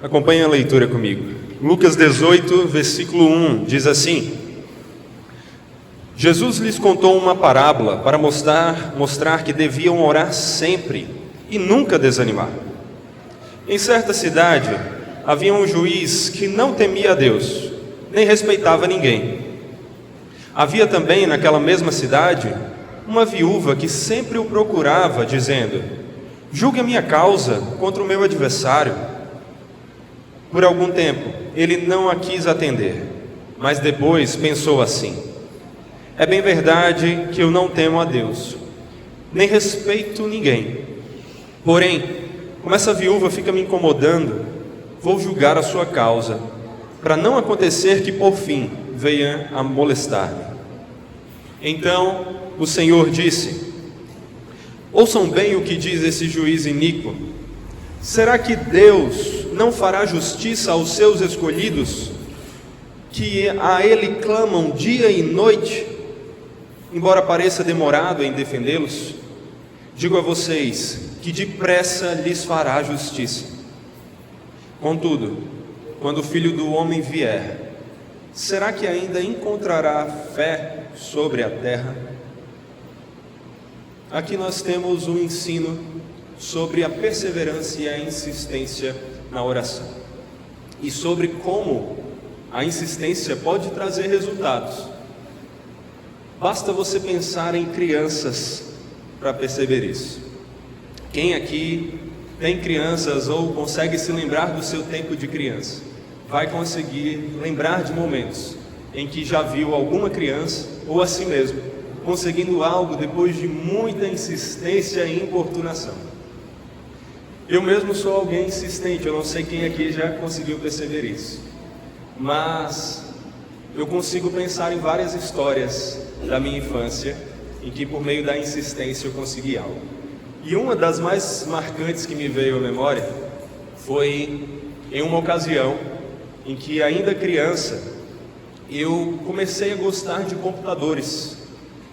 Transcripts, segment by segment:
Acompanhe a leitura comigo. Lucas 18, versículo 1, diz assim: Jesus lhes contou uma parábola para mostrar que deviam orar sempre e nunca desanimar. Em certa cidade havia um juiz que não temia a Deus, nem respeitava ninguém. Havia também naquela mesma cidade uma viúva que sempre o procurava, dizendo: julgue a minha causa contra o meu adversário. Por algum tempo ele não a quis atender, mas depois pensou assim: é bem verdade que eu não temo a Deus, nem respeito ninguém. Porém, como essa viúva fica me incomodando, vou julgar a sua causa, para não acontecer que por fim venha a molestar-me. Então o Senhor disse: ouçam bem o que diz esse juiz iníquo. Será que Deus não fará justiça aos seus escolhidos, que a Ele clamam dia e noite, embora pareça demorado em defendê-los? Digo a vocês que depressa lhes fará justiça. Contudo, quando o Filho do Homem vier, será que ainda encontrará fé sobre a terra? Aqui nós temos um ensino sobre a perseverança e a insistência na oração, e sobre como a insistência pode trazer resultados. Basta você pensar em crianças para perceber isso. Quem aqui tem crianças ou consegue se lembrar do seu tempo de criança, vai conseguir lembrar de momentos em que já viu alguma criança, ou assim mesmo, conseguindo algo depois de muita insistência e importunação. Eu mesmo sou alguém insistente, eu não sei quem aqui já conseguiu perceber isso, mas eu consigo pensar em várias histórias da minha infância em que por meio da insistência eu consegui algo. E uma das mais marcantes que me veio à memória foi em uma ocasião em que, ainda criança, eu comecei a gostar de computadores.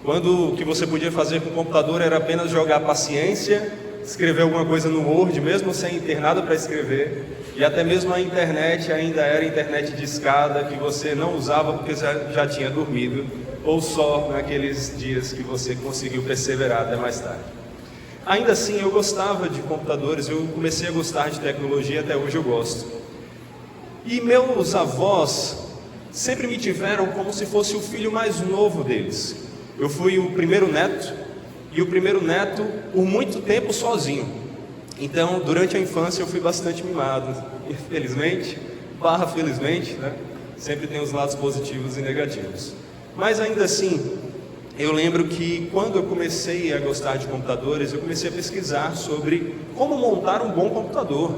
Quando o que você podia fazer com o computador era apenas jogar paciência, escrever alguma coisa no Word, mesmo sem ter nada para escrever, e até mesmo a internet ainda era internet de escada, que você não usava porque já tinha dormido, ou só naqueles dias que você conseguiu perseverar até mais tarde. Ainda assim, eu gostava de computadores, eu comecei a gostar de tecnologia, até hoje eu gosto. E meus avós sempre me tiveram como se fosse o filho mais novo deles. Eu fui o primeiro neto, e o primeiro neto por muito tempo sozinho. Então, durante a infância eu fui bastante mimado, infelizmente, felizmente, né? Sempre tem os lados positivos e negativos. Mas ainda assim, eu lembro que quando eu comecei a gostar de computadores, eu comecei a pesquisar sobre como montar um bom computador,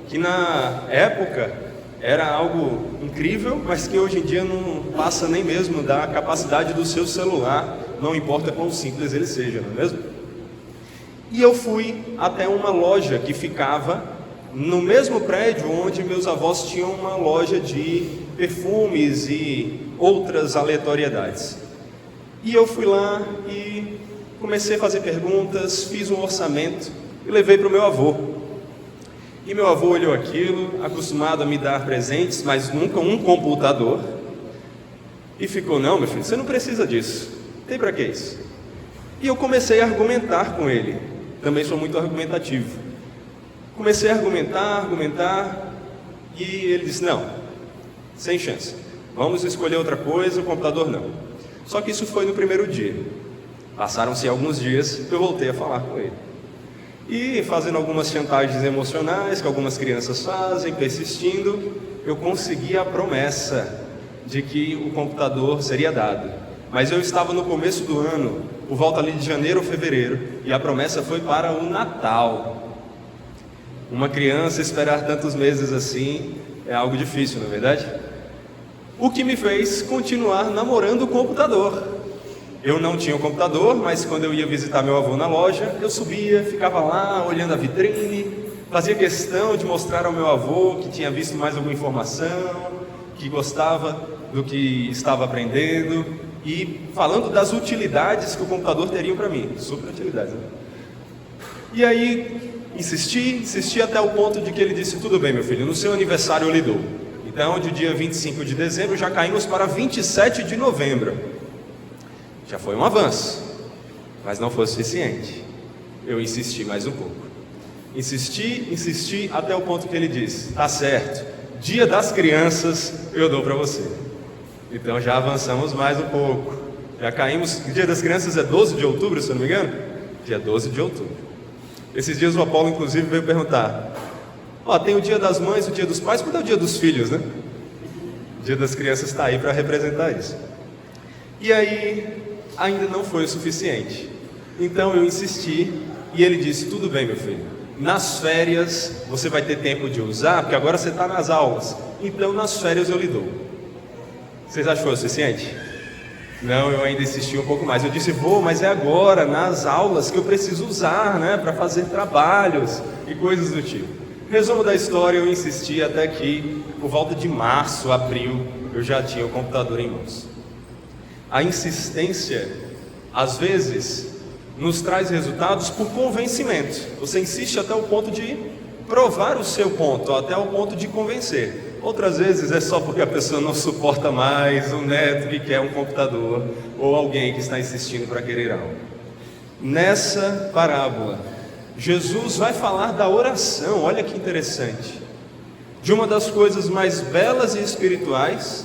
que na época era algo incrível, mas que hoje em dia não passa nem mesmo da capacidade do seu celular, não importa quão simples ele seja, não é mesmo? E eu fui até uma loja que ficava no mesmo prédio onde meus avós tinham uma loja de perfumes e outras aleatoriedades. E eu fui lá e comecei a fazer perguntas, fiz um orçamento e levei para o meu avô. E meu avô olhou aquilo, acostumado a me dar presentes, mas nunca um computador, e ficou: não, meu filho, você não precisa disso, tem para que isso? E eu comecei a argumentar com ele, também sou muito argumentativo. Comecei a argumentar, e ele disse: não, sem chance, vamos escolher outra coisa, o computador não. Só que isso foi no primeiro dia. Passaram-se alguns dias, eu voltei a falar com ele. E fazendo algumas chantagens emocionais que algumas crianças fazem, persistindo, eu consegui a promessa de que o computador seria dado. Mas eu estava no começo do ano, por volta ali de janeiro ou fevereiro, e a promessa foi para o Natal. Uma criança esperar tantos meses assim é algo difícil, não é verdade? O que me fez continuar namorando o computador. Eu não tinha um computador, mas quando eu ia visitar meu avô na loja, eu subia, ficava lá olhando a vitrine, fazia questão de mostrar ao meu avô que tinha visto mais alguma informação, que gostava do que estava aprendendo, e falando das utilidades que o computador teria para mim, super utilidades, né? E aí Insisti até o ponto de que ele disse: tudo bem, meu filho, no seu aniversário eu lhe dou. Então, de dia 25 de dezembro, já caímos para 27 de novembro. Já foi um avanço, mas não foi suficiente. Eu insisti mais um pouco. Insisti até o ponto que ele disse: tá certo, dia das crianças eu dou para você. Então já avançamos mais um pouco. Já caímos, dia das crianças é 12 de outubro, se eu não me engano? Dia 12 de outubro. Esses dias o Apolo, inclusive, veio perguntar: tem o dia das mães, o dia dos pais, quando é o dia dos filhos, né? O dia das crianças está aí para representar isso. E aí, ainda não foi o suficiente. Então eu insisti e ele disse: tudo bem, meu filho, nas férias você vai ter tempo de usar, porque agora você está nas aulas. Então nas férias eu lhe dou. Vocês acham que foi o suficiente? Não, eu ainda insisti um pouco mais. Eu disse: mas é agora, nas aulas, que eu preciso usar, né, para fazer trabalhos e coisas do tipo. Resumo da história: eu insisti até que, por volta de março, abril, eu já tinha o computador em mãos. A insistência, às vezes, nos traz resultados por convencimento. Você insiste até o ponto de provar o seu ponto, até o ponto de convencer. Outras vezes é só porque a pessoa não suporta mais um neto que quer um computador, ou alguém que está insistindo para querer algo. Nessa parábola, Jesus vai falar da oração. Olha que interessante. De uma das coisas mais belas e espirituais,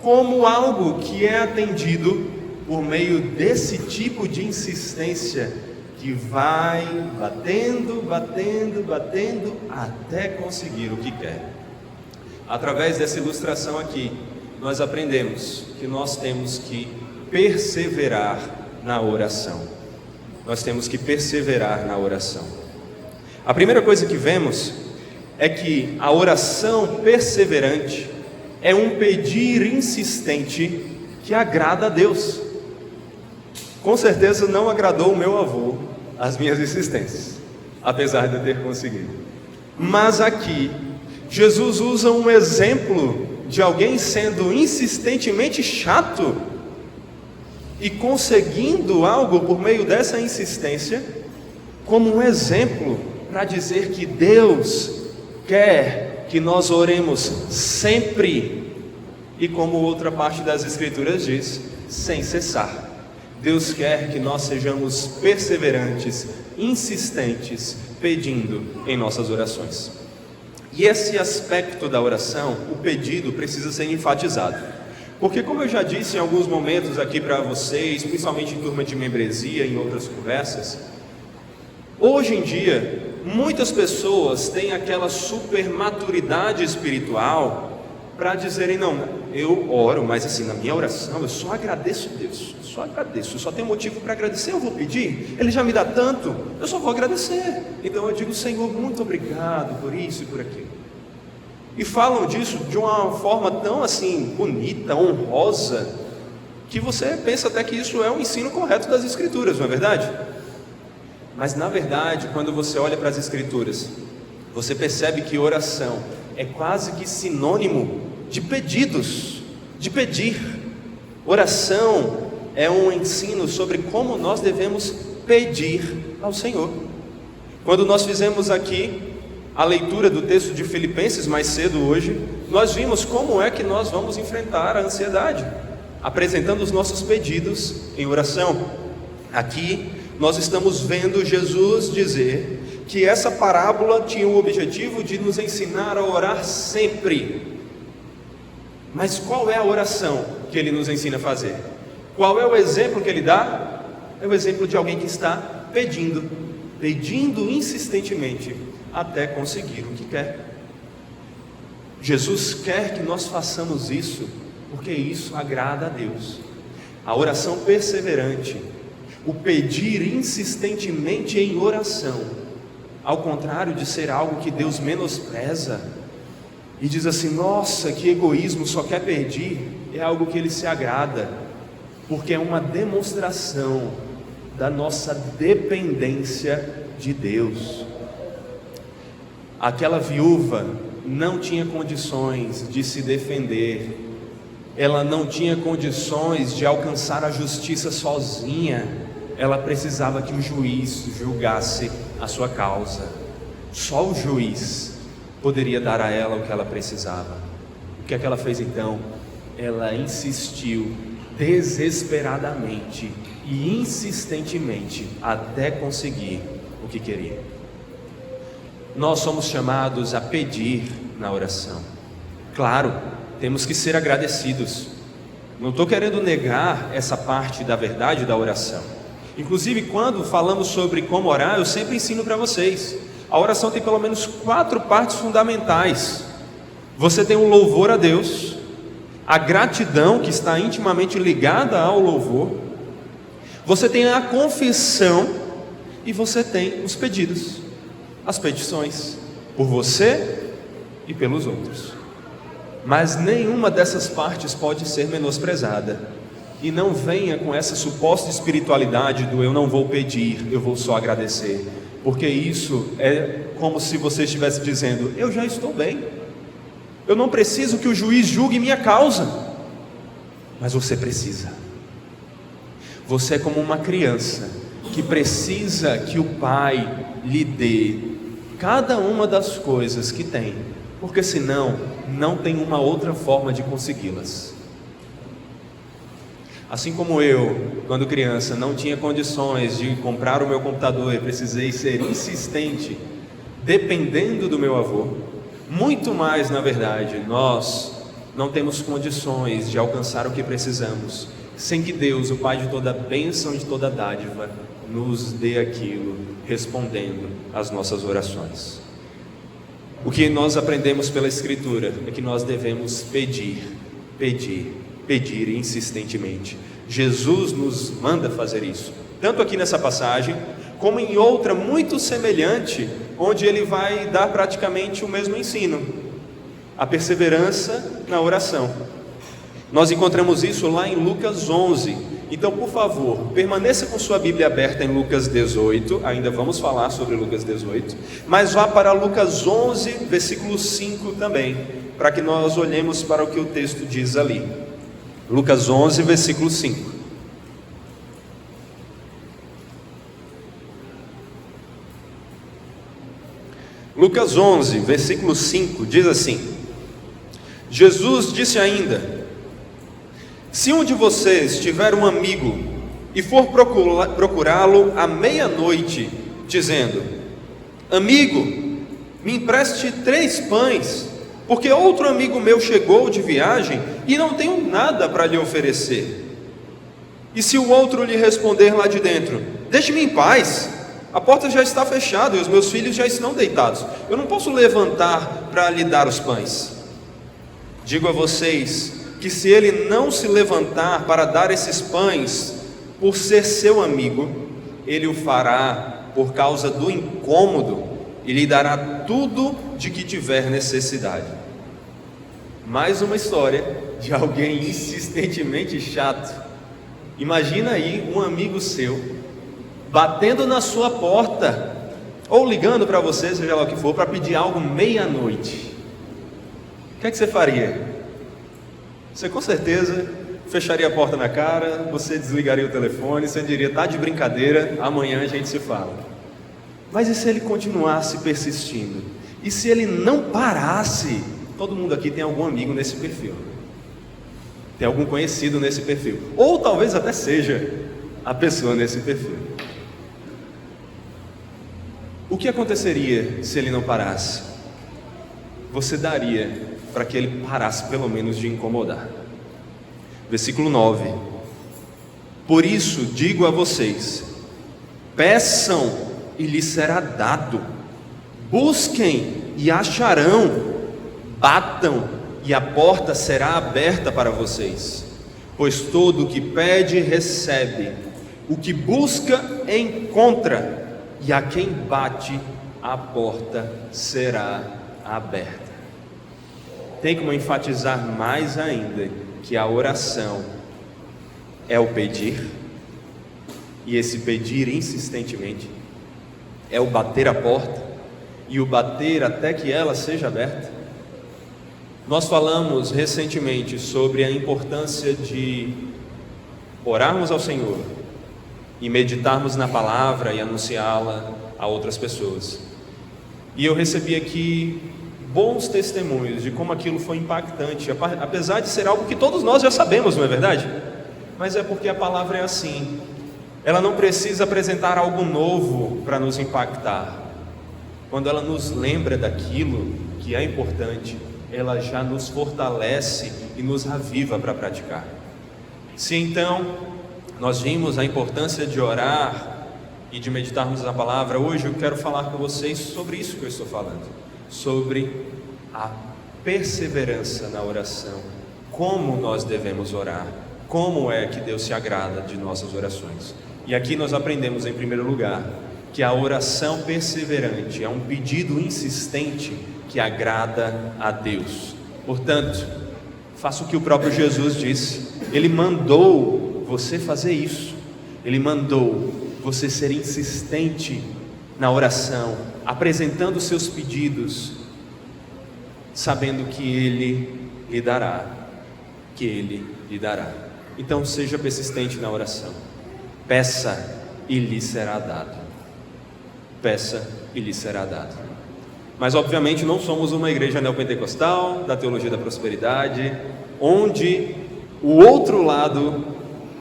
como algo que é atendido por meio desse tipo de insistência, que vai batendo até conseguir o que quer. Através dessa ilustração aqui, nós aprendemos que nós temos que perseverar na oração. Nós temos que perseverar na oração. A primeira coisa que vemos é que a oração perseverante é um pedir insistente que agrada a Deus. Com certeza não agradou o meu avô as minhas insistências, apesar de eu ter conseguido. Mas aqui, Jesus usa um exemplo de alguém sendo insistentemente chato e conseguindo algo por meio dessa insistência, como um exemplo para dizer que Deus quer que nós oremos sempre, e como outra parte das Escrituras diz, sem cessar. Deus quer que nós sejamos perseverantes, insistentes, pedindo em nossas orações. E esse aspecto da oração, o pedido, precisa ser enfatizado. Porque, como eu já disse em alguns momentos aqui para vocês, principalmente em turma de membresia, em outras conversas, hoje em dia, muitas pessoas têm aquela super maturidade espiritual para dizerem: não, eu oro, mas assim, na minha oração eu só agradeço a Deus, eu só tenho motivo para agradecer. Eu vou pedir, Ele já me dá tanto, eu só vou agradecer. Então eu digo: Senhor, muito obrigado por isso e por aquilo. E falam disso de uma forma tão assim, bonita, honrosa, que você pensa até que isso é um ensino correto das Escrituras, não é verdade? Mas na verdade, quando você olha para as Escrituras, você percebe que oração é quase que sinônimo de pedidos, de pedir. Oração é um ensino sobre como nós devemos pedir ao Senhor. Quando nós fizemos aqui a leitura do texto de Filipenses mais cedo hoje, nós vimos como é que nós vamos enfrentar a ansiedade, apresentando os nossos pedidos em oração. Aqui nós estamos vendo Jesus dizer que essa parábola tinha o objetivo de nos ensinar a orar sempre. Mas qual é a oração que ele nos ensina a fazer? Qual é o exemplo que ele dá? É o exemplo de alguém que está pedindo insistentemente até conseguir o que quer. Jesus quer que nós façamos isso, porque isso agrada a Deus. A oração perseverante, o pedir insistentemente em oração, ao contrário de ser algo que Deus menospreza e diz assim: nossa, que egoísmo, só quer pedir, é algo que Ele se agrada, porque é uma demonstração da nossa dependência de Deus. Aquela viúva não tinha condições de se defender, ela não tinha condições de alcançar a justiça sozinha, ela precisava que o juiz julgasse a sua causa. Só o juiz poderia dar a ela o que ela precisava. O que é que ela fez então? Ela insistiu desesperadamente e insistentemente até conseguir o que queria. Nós somos chamados a pedir na oração. Claro, temos que ser agradecidos. Não estou querendo negar essa parte da verdade da oração. Inclusive, quando falamos sobre como orar, eu sempre ensino para vocês. A oração tem pelo menos 4 partes fundamentais. Você tem o louvor a Deus, a gratidão que está intimamente ligada ao louvor, você tem a confissão e você tem os pedidos, as petições, por você e pelos outros. Mas nenhuma dessas partes pode ser menosprezada. E não venha com essa suposta espiritualidade do eu não vou pedir, eu vou só agradecer. Porque isso é como se você estivesse dizendo, eu já estou bem, eu não preciso que o juiz julgue minha causa. Mas você precisa. Você é como uma criança que precisa que o pai lhe dê cada uma das coisas que tem, porque senão não tem uma outra forma de consegui-las. Assim como eu, quando criança, não tinha condições de comprar o meu computador e precisei ser insistente, dependendo do meu avô, muito mais, na verdade, nós não temos condições de alcançar o que precisamos, sem que Deus, o Pai de toda bênção e de toda dádiva, nos dê aquilo, respondendo às nossas orações. O que nós aprendemos pela Escritura é que nós devemos pedir, pedir, pedir insistentemente. Jesus nos manda fazer isso, tanto aqui nessa passagem, como em outra muito semelhante, onde ele vai dar praticamente o mesmo ensino, a perseverança na oração. Nós encontramos isso lá em Lucas 11, então por favor, permaneça com sua Bíblia aberta em Lucas 18, ainda vamos falar sobre Lucas 18, mas vá para Lucas 11, versículo 5 também, para que nós olhemos para o que o texto diz ali. Lucas 11, versículo 5. Lucas 11, versículo 5 diz assim: Jesus disse ainda: se um de vocês tiver um amigo e for procurá-lo à meia-noite, dizendo: amigo, me empreste 3 pães, porque outro amigo meu chegou de viagem e não tenho nada para lhe oferecer. E se o outro lhe responder lá de dentro: deixe-me em paz, a porta já está fechada e os meus filhos já estão deitados, eu não posso levantar para lhe dar os pães. Digo a vocês que se ele não se levantar para dar esses pães, por ser seu amigo, ele o fará por causa do incômodo e lhe dará tudo de que tiver necessidade. Mais uma história de alguém insistentemente chato. Imagina aí um amigo seu batendo na sua porta ou ligando para você, seja lá o que for, para pedir algo meia-noite. O que é que você faria? Você com certeza fecharia a porta na cara, você desligaria o telefone, você diria: tá de brincadeira, amanhã a gente se fala. Mas e se ele continuasse persistindo? E se ele não parasse? Todo mundo aqui tem algum amigo nesse perfil, tem algum conhecido nesse perfil, ou talvez até seja a pessoa nesse perfil. O que aconteceria se ele não parasse? Você daria para que ele parasse pelo menos de incomodar. Versículo 9: por isso digo a vocês, peçam e lhes será dado, busquem e acharão, batam e a porta será aberta para vocês. Pois todo o que pede recebe, o que busca encontra, e a quem bate a porta será aberta. Tem como enfatizar mais ainda que a oração é o pedir, e esse pedir insistentemente é o bater a porta, e o bater até que ela seja aberta. Nós falamos recentemente sobre a importância de orarmos ao Senhor e meditarmos na palavra e anunciá-la a outras pessoas. E eu recebi aqui bons testemunhos de como aquilo foi impactante, apesar de ser algo que todos nós já sabemos, não é verdade? Mas é porque a palavra é assim, ela não precisa apresentar algo novo para nos impactar. Quando ela nos lembra daquilo que é importante, ela já nos fortalece e nos aviva para praticar. Se então nós vimos a importância de orar e de meditarmos na palavra, hoje eu quero falar com vocês sobre isso que eu estou falando, sobre a perseverança na oração, como nós devemos orar, como é que Deus se agrada de nossas orações. E aqui nós aprendemos em primeiro lugar que a oração perseverante é um pedido insistente que agrada a Deus. Portanto, faça o que o próprio Jesus disse. Ele mandou você fazer isso. Ele mandou você ser insistente na oração, apresentando os seus pedidos, sabendo que Ele lhe dará, Então seja persistente na oração. Peça e lhe será dado. Peça e lhe será dado. Mas obviamente não somos uma igreja neopentecostal, da teologia da prosperidade, onde o outro lado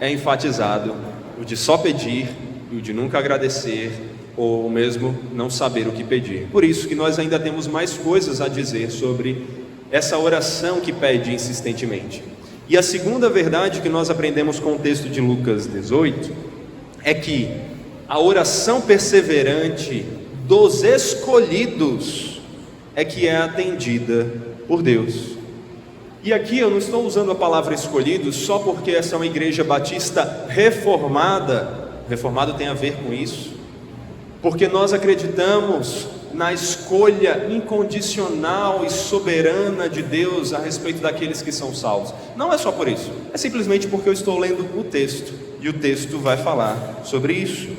é enfatizado, o de só pedir e o de nunca agradecer, ou mesmo não saber o que pedir. Por isso que nós ainda temos mais coisas a dizer sobre essa oração que pede insistentemente. E a segunda verdade que nós aprendemos com o texto de Lucas 18 é que a oração perseverante dos escolhidos é que é atendida por Deus. E aqui eu não estou usando a palavra escolhidos só porque essa é uma igreja batista reformada. Reformado tem a ver com isso, porque nós acreditamos na escolha incondicional e soberana de Deus a respeito daqueles que são salvos. Não é só por isso, é simplesmente porque eu estou lendo o texto, e o texto vai falar sobre isso.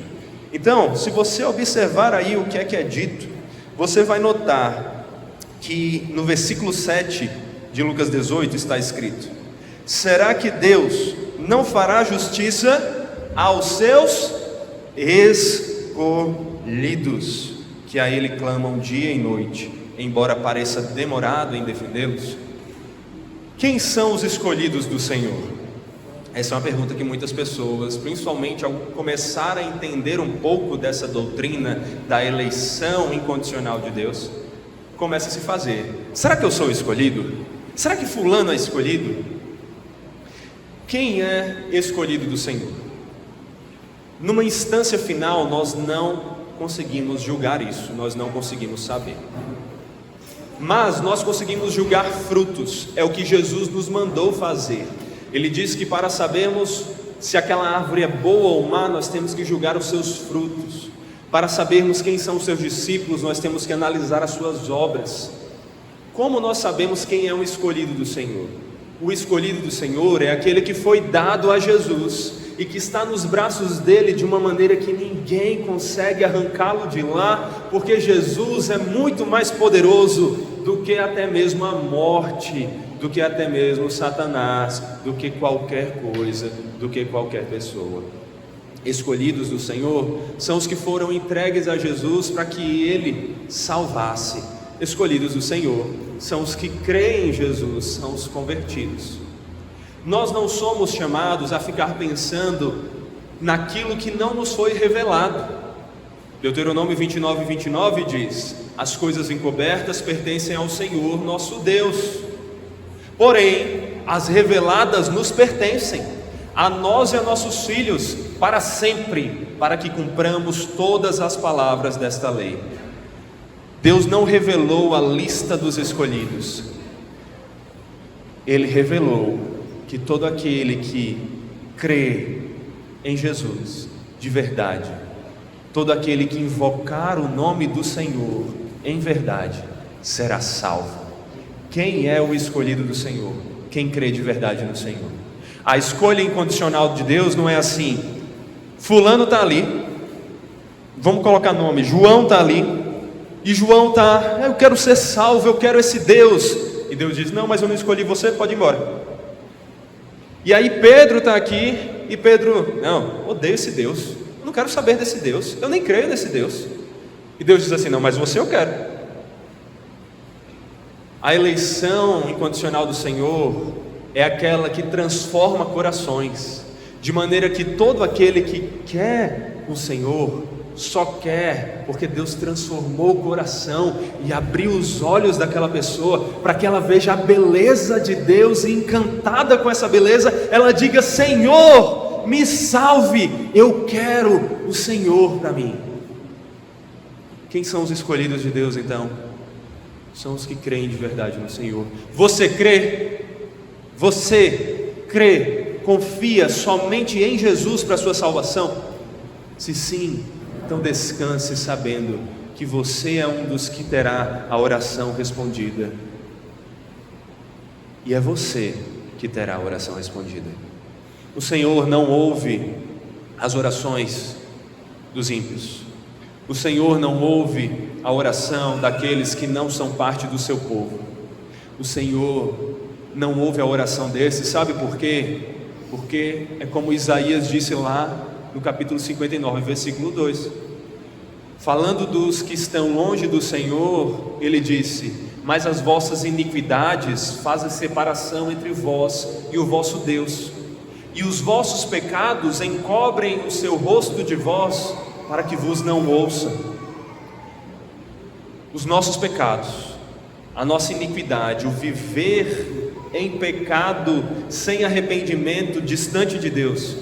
Então, se você observar aí o que é dito, você vai notar que no versículo 7 de Lucas 18 está escrito: será que Deus não fará justiça aos seus escolhidos, que a Ele clamam dia e noite, embora pareça demorado em defendê-los? Quem são os escolhidos do Senhor? Essa é uma pergunta que muitas pessoas, principalmente ao começar a entender um pouco dessa doutrina da eleição incondicional de Deus, começa a se fazer. Será que eu sou escolhido? Será que fulano é escolhido? Quem é escolhido do Senhor? Numa instância final, nós não conseguimos julgar isso, nós não conseguimos saber. Mas nós conseguimos julgar frutos, é o que Jesus nos mandou fazer. Ele diz que para sabermos se aquela árvore é boa ou má, nós temos que julgar os seus frutos. Para sabermos quem são os seus discípulos, nós temos que analisar as suas obras. Como nós sabemos quem é o escolhido do Senhor? O escolhido do Senhor é aquele que foi dado a Jesus e que está nos braços dele de uma maneira que ninguém consegue arrancá-lo de lá, porque Jesus é muito mais poderoso do que até mesmo a morte, do que até mesmo Satanás, do que qualquer coisa, do que qualquer pessoa. Escolhidos do Senhor são os que foram entregues a Jesus para que Ele salvasse. Escolhidos do Senhor são os que creem em Jesus, são os convertidos. Nós não somos chamados a ficar pensando naquilo que não nos foi revelado. Deuteronômio 29:29 diz: as coisas encobertas pertencem ao Senhor nosso Deus, porém as reveladas nos pertencem, a nós e a nossos filhos, para sempre, para que cumpramos todas as palavras desta lei. Deus não revelou a lista dos escolhidos, Ele revelou que todo aquele que crê em Jesus de verdade, todo aquele que invocar o nome do Senhor em verdade, será salvo. Quem é o escolhido do Senhor? Quem crê de verdade no Senhor. A escolha incondicional de Deus não é assim: fulano está ali, vamos colocar nome, João está ali, e João está, eu quero ser salvo, eu quero esse Deus, e Deus diz: não, mas eu não escolhi você, pode ir embora. E aí Pedro está aqui, e Pedro: não, odeio esse Deus, eu não quero saber desse Deus, eu nem creio nesse Deus. E Deus diz assim: não, mas você eu quero. A eleição incondicional do Senhor é aquela que transforma corações, de maneira que todo aquele que quer o Senhor só quer porque Deus transformou o coração e abriu os olhos daquela pessoa para que ela veja a beleza de Deus, e encantada com essa beleza, ela diga: Senhor, me salve, eu quero o Senhor para mim. Quem são os escolhidos de Deus então? São os que creem de verdade no Senhor. Você crê? Você crê, confia somente em Jesus para a sua salvação? Se sim, então descanse sabendo que você é um dos que terá a oração respondida. E é você que terá a oração respondida. O Senhor não ouve as orações dos ímpios. O Senhor não ouve a oração daqueles que não são parte do seu povo. O Senhor não ouve a oração desses, sabe por quê? Porque é como Isaías disse lá no capítulo 59, versículo 2. Falando dos que estão longe do Senhor, ele disse: mas as vossas iniquidades fazem separação entre vós e o vosso Deus, e os vossos pecados encobrem o seu rosto de vós, para que vos não ouça. Os nossos pecados, a nossa iniquidade, o viver em pecado, sem arrependimento, distante de Deus,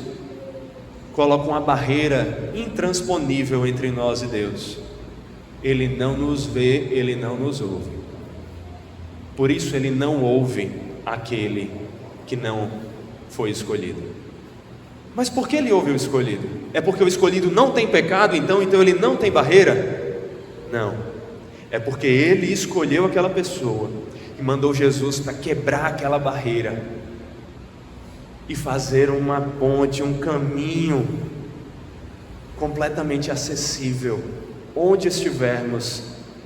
coloca uma barreira intransponível entre nós e Deus. Ele não nos vê, Ele não nos ouve. Por isso Ele não ouve aquele que não foi escolhido. Mas por que Ele ouve o escolhido? É porque o escolhido não tem pecado, então ele não tem barreira? Não, é porque Ele escolheu aquela pessoa e mandou Jesus para quebrar aquela barreira e fazer uma ponte, um caminho completamente acessível, onde estivermos,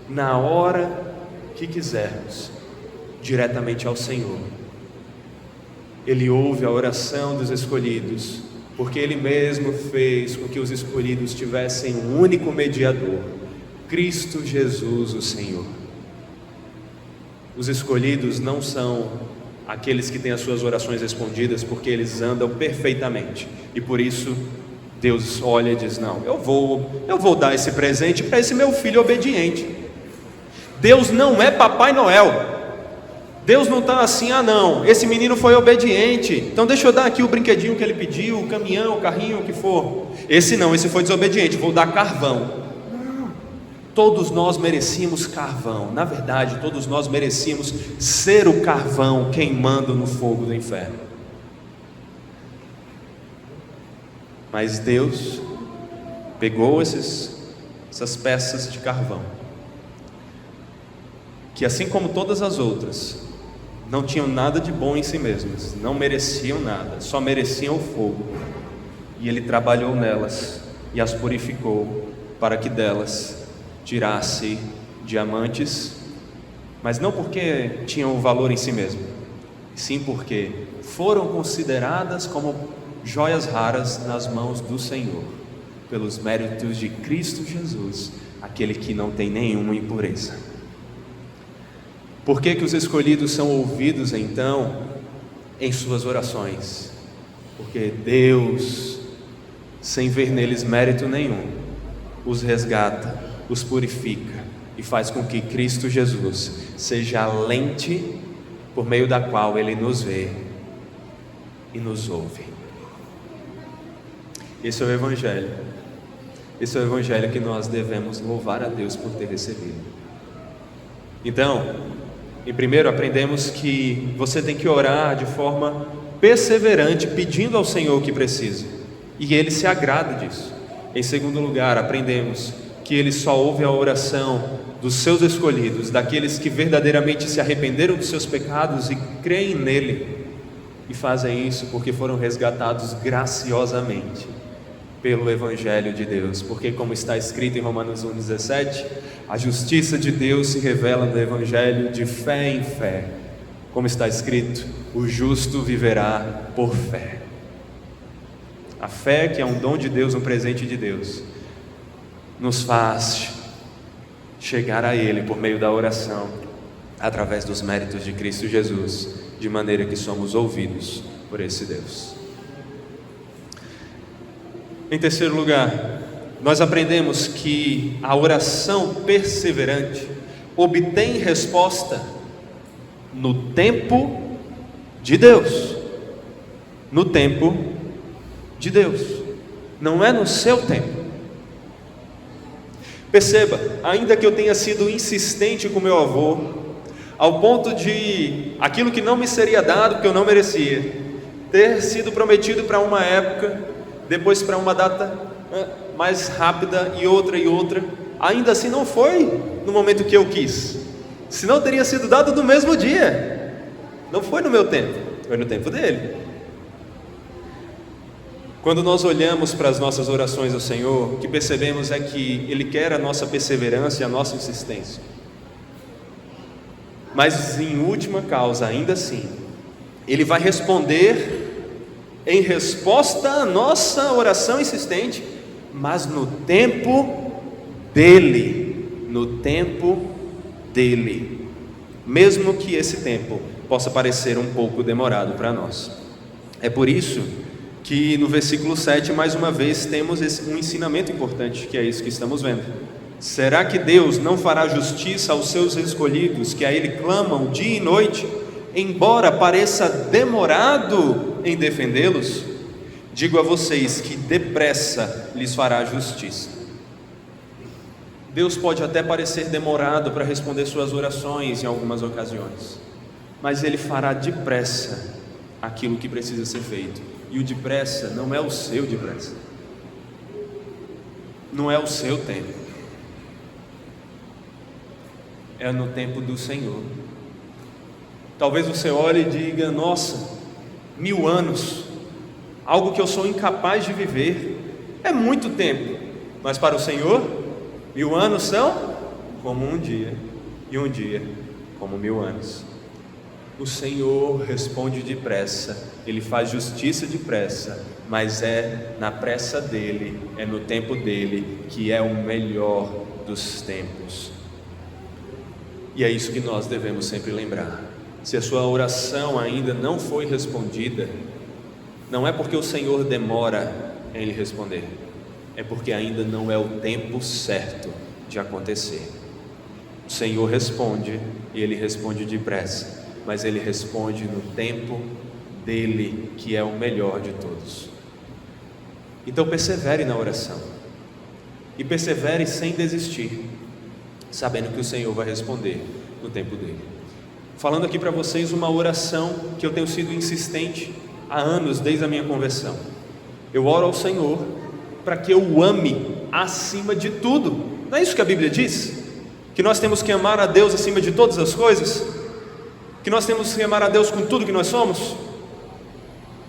na hora que quisermos, diretamente ao Senhor. Ele ouve a oração dos escolhidos, porque Ele mesmo fez com que os escolhidos tivessem um único mediador, Cristo Jesus, o Senhor. Os escolhidos não são aqueles que têm as suas orações respondidas porque eles andam perfeitamente, e por isso Deus olha e diz: não, eu vou dar esse presente para esse meu filho obediente. Deus não é Papai Noel. Deus não está assim: ah não, esse menino foi obediente, então deixa eu dar aqui o brinquedinho que ele pediu, o caminhão, o carrinho, o que for. Esse não, esse foi desobediente, vou dar carvão. Não, todos nós merecíamos carvão. Na verdade, todos nós merecíamos ser o carvão queimando no fogo do inferno. Mas Deus pegou essas peças de carvão, que assim como todas as outras, não tinham nada de bom em si mesmas, não mereciam nada, só mereciam o fogo. E Ele trabalhou nelas e as purificou, para que delas tirasse diamantes, mas não porque tinham o valor em si mesmo, sim porque foram consideradas como joias raras nas mãos do Senhor, pelos méritos de Cristo Jesus, aquele que não tem nenhuma impureza. Por que os escolhidos são ouvidos então em suas orações? Porque Deus, sem ver neles mérito nenhum, os resgata, os purifica e faz com que Cristo Jesus seja a lente por meio da qual Ele nos vê e nos ouve. Esse é o Evangelho. Esse é o Evangelho que nós devemos louvar a Deus por ter recebido. Então, em primeiro, aprendemos que você tem que orar de forma perseverante, pedindo ao Senhor o que precisa, e Ele se agrada disso. Em segundo lugar, aprendemos que Ele só ouve a oração dos seus escolhidos, daqueles que verdadeiramente se arrependeram dos seus pecados e creem nele, e fazem isso porque foram resgatados graciosamente pelo Evangelho de Deus, porque como está escrito em Romanos 1,17, a justiça de Deus se revela no Evangelho de fé em fé, como está escrito: o justo viverá por fé. A fé, que é um dom de Deus, um presente de Deus, nos faz chegar a Ele por meio da oração, através dos méritos de Cristo Jesus, de maneira que somos ouvidos por esse Deus. Em terceiro lugar, nós aprendemos que a oração perseverante obtém resposta no tempo de Deus. No tempo de Deus, não é no seu tempo. Perceba, ainda que eu tenha sido insistente com meu avô, ao ponto de aquilo que não me seria dado, porque eu não merecia, ter sido prometido para uma época, depois para uma data mais rápida e outra, ainda assim não foi no momento que eu quis, senão teria sido dado no mesmo dia. Não foi no meu tempo, foi no tempo dele. Quando nós olhamos para as nossas orações ao Senhor, o que percebemos é que Ele quer a nossa perseverança e a nossa insistência. Mas em última causa, ainda assim, Ele vai responder em resposta à nossa oração insistente, mas no tempo dEle, no tempo dEle, mesmo que esse tempo possa parecer um pouco demorado para nós. É por isso que no versículo 7, mais uma vez, temos um ensinamento importante, que é isso que estamos vendo. Será que Deus não fará justiça aos seus escolhidos, que a Ele clamam dia e noite, embora pareça demorado em defendê-los? Digo a vocês que depressa lhes fará justiça. Deus pode até parecer demorado para responder suas orações em algumas ocasiões, mas Ele fará depressa aquilo que precisa ser feito. E o depressa não é o seu depressa, não é o seu tempo, é no tempo do Senhor. Talvez você olhe e diga: nossa, 1000 anos, algo que eu sou incapaz de viver, é muito tempo. Mas para o Senhor, 1000 anos são como um dia, e um dia como 1000 anos. O Senhor responde depressa, Ele faz justiça depressa, mas é na pressa dEle, é no tempo dEle, que é o melhor dos tempos. E é isso que nós devemos sempre lembrar. Se a sua oração ainda não foi respondida, não é porque o Senhor demora em lhe responder, é porque ainda não é o tempo certo de acontecer. O Senhor responde, e Ele responde depressa, mas Ele responde no tempo dEle, que é o melhor de todos. Então persevere na oração, e persevere sem desistir, sabendo que o Senhor vai responder no tempo dEle. Falando aqui para vocês uma oração que eu tenho sido insistente há anos, desde a minha conversão. Eu oro ao Senhor para que eu o ame acima de tudo. Não é isso que a Bíblia diz? Que nós temos que amar a Deus acima de todas as coisas? Que nós temos que amar a Deus com tudo que nós somos?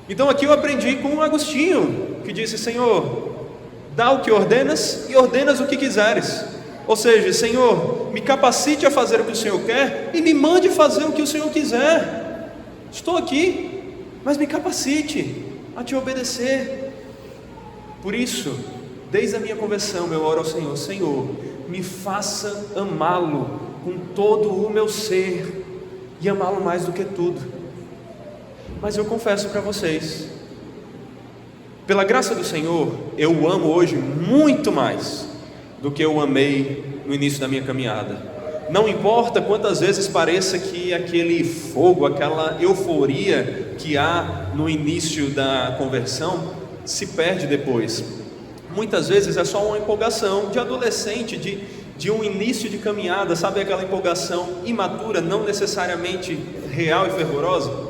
Então aqui eu aprendi com Agostinho, que disse: Senhor, dá o que ordenas e ordenas o que quiseres. Ou seja, Senhor, me capacite a fazer o que o Senhor quer e me mande fazer o que o Senhor quiser. Estou aqui, mas me capacite a te obedecer. Por isso, desde a minha conversão, eu oro ao Senhor: Senhor, me faça amá-lo com todo o meu ser e amá-lo mais do que tudo. Mas eu confesso para vocês, pela graça do Senhor, eu o amo hoje muito mais do que eu amei no início da minha caminhada. Não importa quantas vezes pareça que aquele fogo, aquela euforia que há no início da conversão se perde depois. Muitas vezes é só uma empolgação de adolescente, de um início de caminhada, sabe, aquela empolgação imatura, não necessariamente real e fervorosa.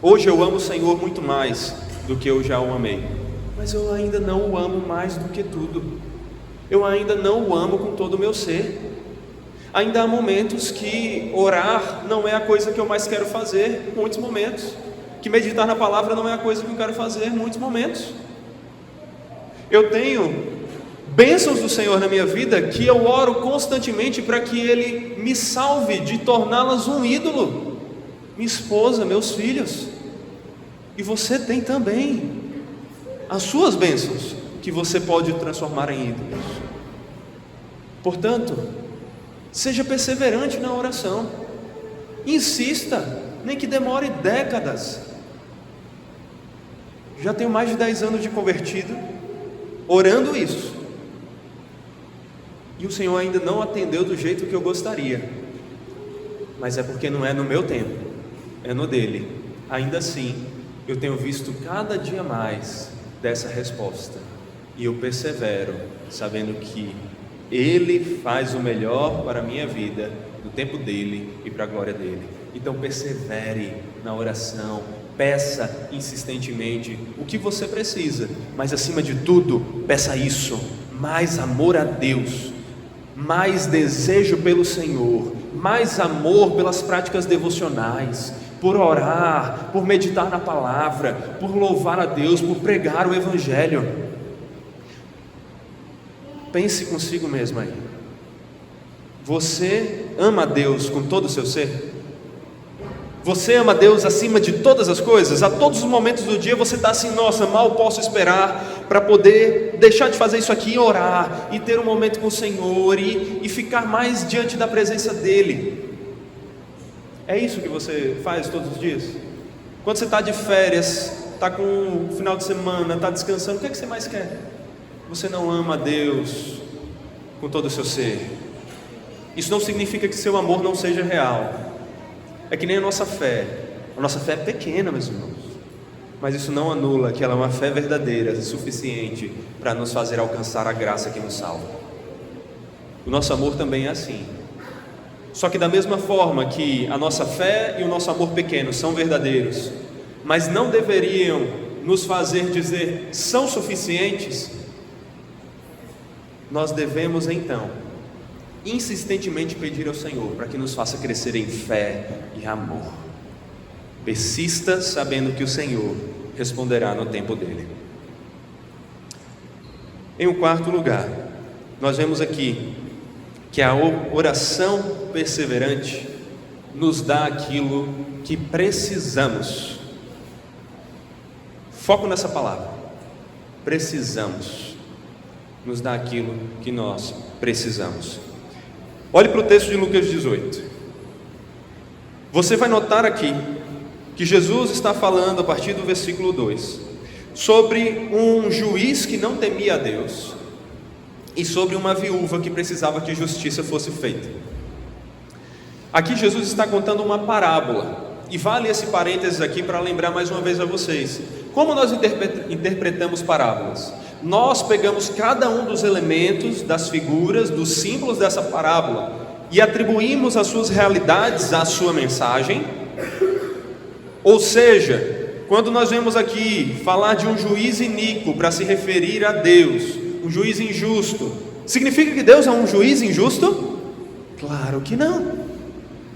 Hoje eu amo o Senhor muito mais do que eu já o amei, mas eu ainda não o amo mais do que tudo. Eu ainda não o amo com todo o meu ser. Ainda há momentos que orar não é a coisa que eu mais quero fazer, muitos momentos. Que meditar na palavra não é a coisa que eu quero fazer, muitos momentos. Eu tenho bênçãos do Senhor na minha vida que eu oro constantemente para que Ele me salve de torná-las um ídolo. Minha esposa, meus filhos. E você tem também as suas bênçãos que você pode transformar em ídolos. Portanto, Seja perseverante na oração. Insista, nem que demore décadas. Já tenho mais de 10 anos de convertido, orando isso. E o Senhor ainda não atendeu do jeito que eu gostaria. Mas é porque não é no meu tempo, é no dele. Ainda assim, eu tenho visto cada dia mais dessa resposta. E eu persevero, sabendo que Ele faz o melhor para a minha vida, no tempo dele e para a glória dele. Então persevere na oração, peça insistentemente o que você precisa, mas acima de tudo, peça isso: mais amor a Deus, mais desejo pelo Senhor, mais amor pelas práticas devocionais, por orar, por meditar na palavra, por louvar a Deus, por pregar o Evangelho. Pense consigo mesmo aí. Você ama a Deus com todo o seu ser? Você ama a Deus acima de todas as coisas? A todos os momentos do dia você está assim: nossa, mal posso esperar para poder deixar de fazer isso aqui e orar, e ter um momento com o Senhor, e ficar mais diante da presença dEle. É isso que você faz todos os dias? Quando você está de férias, está com o final de semana, está descansando, o que é que você mais quer? Você não ama a Deus com todo o seu ser. Isso não significa que seu amor não seja real. É que nem a nossa fé. A nossa fé é pequena, meus irmãos, mas isso não anula que ela é uma fé verdadeira, suficiente para nos fazer alcançar a graça que nos salva. O nosso amor também é assim. Só que da mesma forma que a nossa fé e o nosso amor pequeno são verdadeiros, mas não deveriam nos fazer dizer são suficientes, nós devemos então insistentemente pedir ao Senhor para que nos faça crescer em fé e amor. Persista sabendo que o Senhor responderá no tempo dele. Em um quarto lugar, nós vemos aqui que a oração perseverante nos dá aquilo que precisamos. Foco nessa palavra. Precisamos. Nos dá aquilo que nós precisamos. Olhe para o texto de Lucas 18. Você vai notar aqui que Jesus está falando a partir do versículo 2 sobre um juiz que não temia a Deus e sobre uma viúva que precisava que justiça fosse feita. Aqui Jesus está contando uma parábola, e vale esse parênteses aqui para lembrar mais uma vez a vocês: como nós interpretamos parábolas? Nós pegamos cada um dos elementos, das figuras, dos símbolos dessa parábola e atribuímos as suas realidades à sua mensagem. Ou seja, quando nós vemos aqui falar de um juiz iníquo para se referir a Deus, um juiz injusto, significa que Deus é um juiz injusto? Claro que não.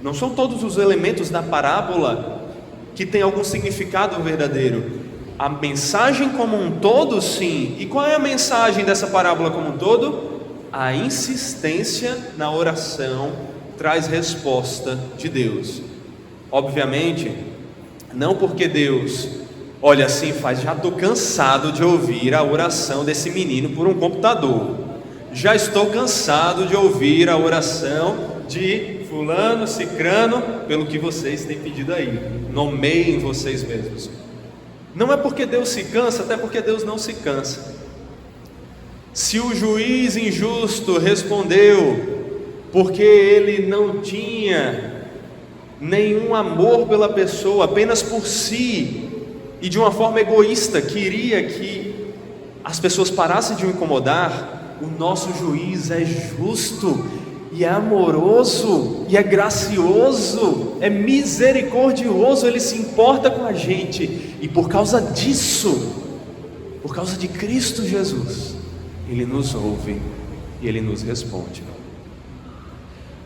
Não são todos os elementos da parábola que têm algum significado verdadeiro. A mensagem como um todo, sim. E qual é a mensagem dessa parábola como um todo? A insistência na oração traz resposta de Deus. Obviamente, não porque Deus olha assim e faz: já estou cansado de ouvir a oração desse menino por um computador, já estou cansado de ouvir a oração de fulano, cicrano, pelo que vocês têm pedido aí, nomeiem vocês mesmos. Não é porque Deus se cansa, até porque Deus não se cansa. Se o juiz injusto respondeu porque ele não tinha nenhum amor pela pessoa, apenas por si, e de uma forma egoísta queria que as pessoas parassem de o incomodar, o nosso juiz é justo, e é amoroso, e é gracioso, é misericordioso, ele se importa com a gente, e por causa disso, por causa de Cristo Jesus, ele nos ouve e ele nos responde.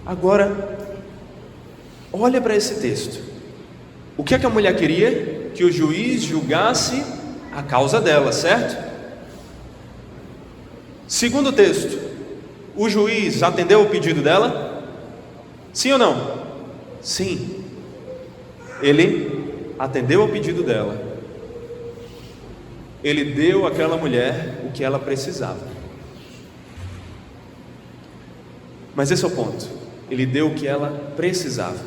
Agora, olha para esse texto. O que é que a mulher queria? Que o juiz julgasse a causa dela, certo? Segundo o texto, o juiz atendeu o pedido dela? Sim ou não? Sim. Ele atendeu ao pedido dela. Ele deu àquela mulher o que ela precisava. Mas esse é o ponto. Ele deu o que ela precisava.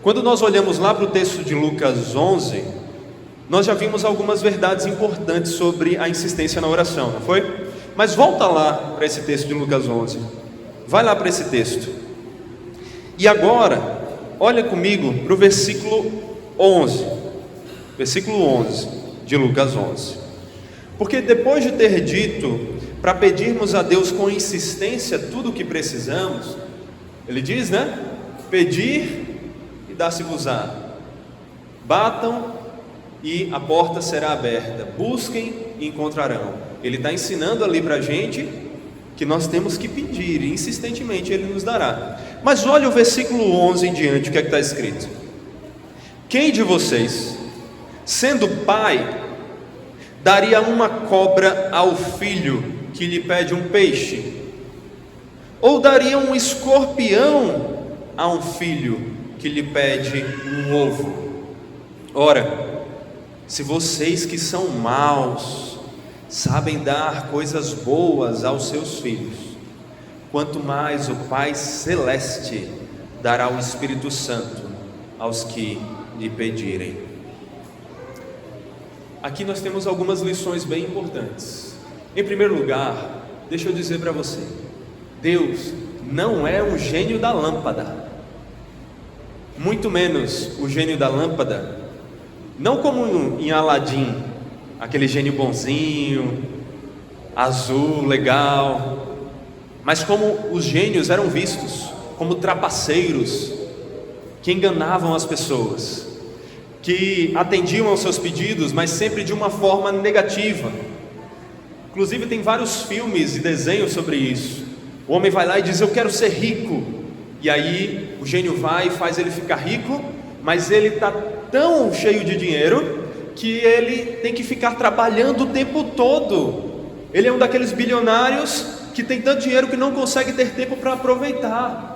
Quando nós olhamos lá para o texto de Lucas 11, nós já vimos algumas verdades importantes sobre a insistência na oração, não foi? Mas volta lá para esse texto de Lucas 11. Vai lá para esse texto. E agora, olha comigo para o versículo 11. Versículo 11 de Lucas 11. Porque depois de ter dito para pedirmos a Deus com insistência tudo o que precisamos, ele diz, né? Pedir e dar-se-vos-á. Batam e a porta será aberta. Busquem e encontrarão. Ele está ensinando ali para a gente que nós temos que pedir e insistentemente Ele nos dará. Mas olha o versículo 11 em diante, o que é que está escrito? Quem de vocês, sendo pai, daria uma cobra ao filho que lhe pede um peixe? Ou daria um escorpião a um filho que lhe pede um ovo? Ora, se vocês que são maus sabem dar coisas boas aos seus filhos, quanto mais o Pai Celeste dará o Espírito Santo aos que lhe pedirem. Aqui nós temos algumas lições bem importantes. Em primeiro lugar, deixa eu dizer para você, Deus não é um gênio da lâmpada, muito menos o gênio da lâmpada, não como em Aladim, aquele gênio bonzinho, azul, legal, mas como os gênios eram vistos como trapaceiros, que enganavam as pessoas, que atendiam aos seus pedidos, mas sempre de uma forma negativa. Inclusive tem vários filmes e desenhos sobre isso. O homem vai lá e diz, eu quero ser rico, e aí o gênio vai e faz ele ficar rico, mas ele está tão cheio de dinheiro que ele tem que ficar trabalhando o tempo todo. Ele é um daqueles bilionários que tem tanto dinheiro que não consegue ter tempo para aproveitar.